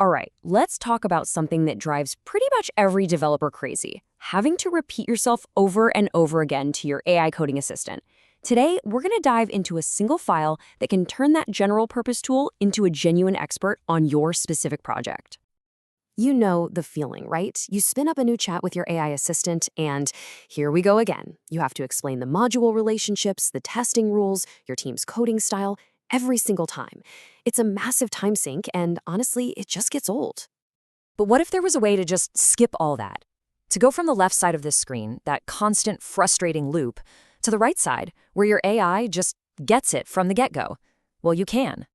All right, let's talk about something that drives pretty much every developer crazy, having to repeat yourself over and over again to your AI coding assistant. Today, we're going to dive into a single file that can turn that general purpose tool into a genuine expert on your specific project. You know the feeling, right? You spin up a new chat with your AI assistant, and here we go again. You have to explain the module relationships, the testing rules, your team's coding style, every single time. It's a massive time sink, and honestly, it just gets old. But what if there was a way to just skip all that? To go from the left side of this screen, that constant, frustrating loop, to the right side, where your AI just gets it from the get-go? Well, you can.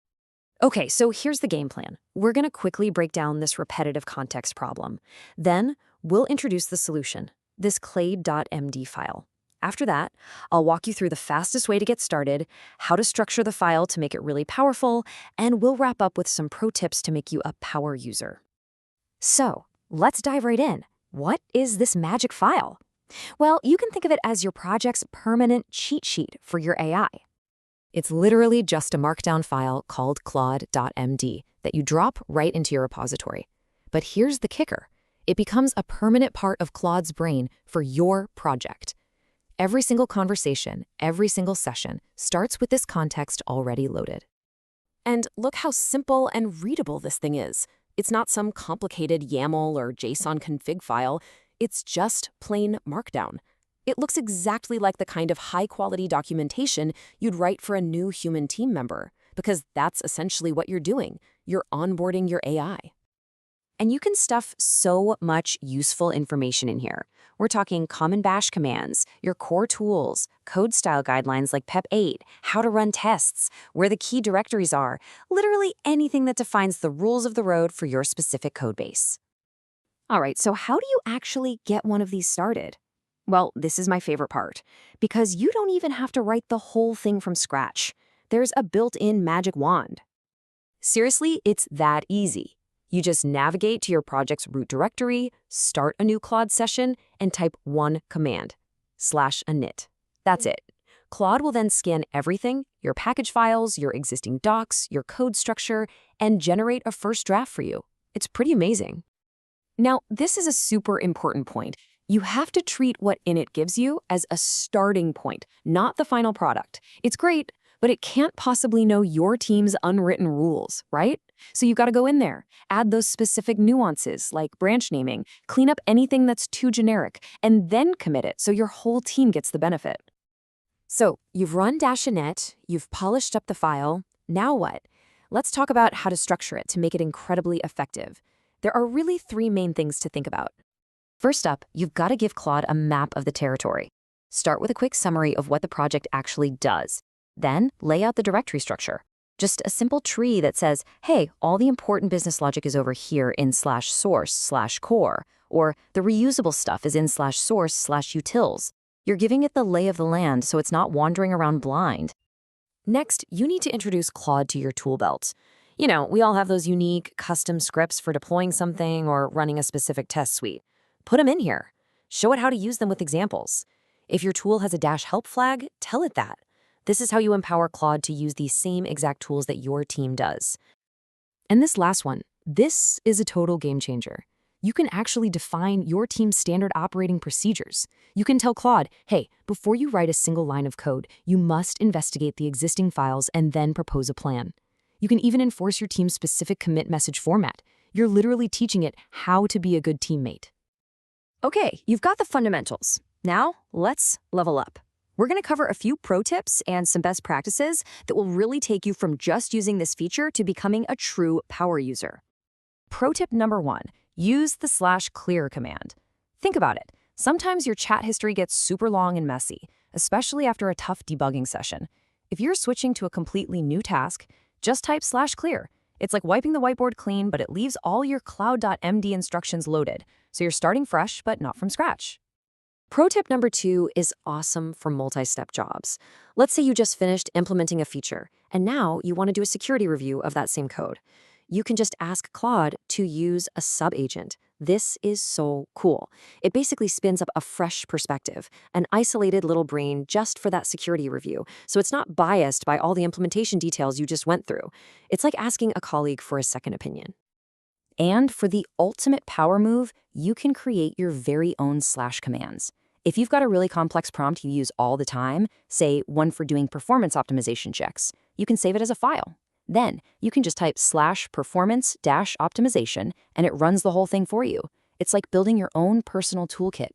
Okay, so here's the game plan. We're going to quickly break down this repetitive context problem. Then, we'll introduce the solution, this clade.md file. After that, I'll walk you through the fastest way to get started, how to structure the file to make it really powerful, and we'll wrap up with some pro tips to make you a power user. So, let's dive right in. What is this magic file? Well, you can think of it as your project's permanent cheat sheet for your AI. It's literally just a markdown file called Claude.md that you drop right into your repository. But here's the kicker. It becomes a permanent part of Claude's brain for your project. Every single conversation, every single session starts with this context already loaded. And look how simple and readable this thing is. It's not some complicated YAML or JSON config file. It's just plain markdown. It looks exactly like the kind of high-quality documentation you'd write for a new human team member, because that's essentially what you're doing. You're onboarding your AI. And you can stuff so much useful information in here. We're talking common bash commands, your core tools, code style guidelines like PEP 8, how to run tests, where the key directories are, literally anything that defines the rules of the road for your specific code base. All right, so how do you actually get one of these started? Well, this is my favorite part, because you don't even have to write the whole thing from scratch. There's a built-in magic wand. Seriously, it's that easy. You just navigate to your project's root directory, start a new Claude session, and type one command, /init. That's it. Claude will then scan everything, your package files, your existing docs, your code structure, and generate a first draft for you. It's pretty amazing. Now, this is a super important point. You have to treat what init gives you as a starting point, not the final product. It's great, but it can't possibly know your team's unwritten rules, right? So you gotta go in there, add those specific nuances like branch naming, clean up anything that's too generic, and then commit it so your whole team gets the benefit. So you've run -init, you've polished up the file. Now what? Let's talk about how to structure it to make it incredibly effective. There are really three main things to think about. First up, you've got to give Claude a map of the territory. Start with a quick summary of what the project actually does. Then, lay out the directory structure. Just a simple tree that says, hey, all the important business logic is over here in /source/core, or the reusable stuff is in /source/utils. You're giving it the lay of the land so it's not wandering around blind. Next, you need to introduce Claude to your tool belt. You know, we all have those unique custom scripts for deploying something or running a specific test suite. Put them in here. Show it how to use them with examples. If your tool has a -help flag, tell it that. This is how you empower Claude to use these same exact tools that your team does. And this last one, this is a total game changer. You can actually define your team's standard operating procedures. You can tell Claude, hey, before you write a single line of code, you must investigate the existing files and then propose a plan. You can even enforce your team's specific commit message format. You're literally teaching it how to be a good teammate. Okay, you've got the fundamentals. Now, let's level up. We're going to cover a few pro tips and some best practices that will really take you from just using this feature to becoming a true power user. Pro tip number 1, use the /clear command. Think about it. Sometimes your chat history gets super long and messy, especially after a tough debugging session. If you're switching to a completely new task, just type /clear. It's like wiping the whiteboard clean, but it leaves all your Claude.md instructions loaded, so you're starting fresh, but not from scratch. Pro tip number 2 is awesome for multi-step jobs. Let's say you just finished implementing a feature, and now you want to do a security review of that same code. You can just ask Claude to use a sub-agent. This is so cool. It basically spins up a fresh perspective, an isolated little brain just for that security review, so it's not biased by all the implementation details you just went through. It's like asking a colleague for a second opinion. And for the ultimate power move, you can create your very own slash commands. If you've got a really complex prompt you use all the time, say one for doing performance optimization checks, you can save it as a file. Then you can just type slash performance dash optimization and it runs the whole thing for you. It's like building your own personal toolkit.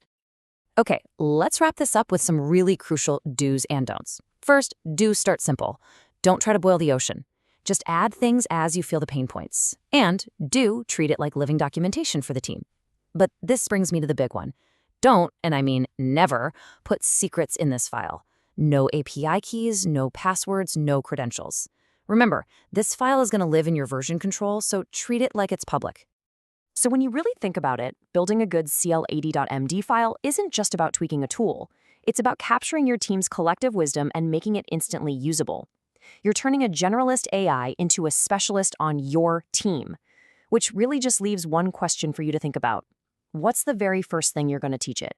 Okay, let's wrap this up with some really crucial do's and don'ts. First, do start simple. Don't try to boil the ocean. Just add things as you feel the pain points. And do treat it like living documentation for the team. But this brings me to the big one. Don't, and I mean never, put secrets in this file. No API keys, no passwords, no credentials. Remember, this file is going to live in your version control, so treat it like it's public. So when you really think about it, building a good cl80.md file isn't just about tweaking a tool. It's about capturing your team's collective wisdom and making it instantly usable. You're turning a generalist AI into a specialist on your team, which really just leaves one question for you to think about. What's the very first thing you're going to teach it?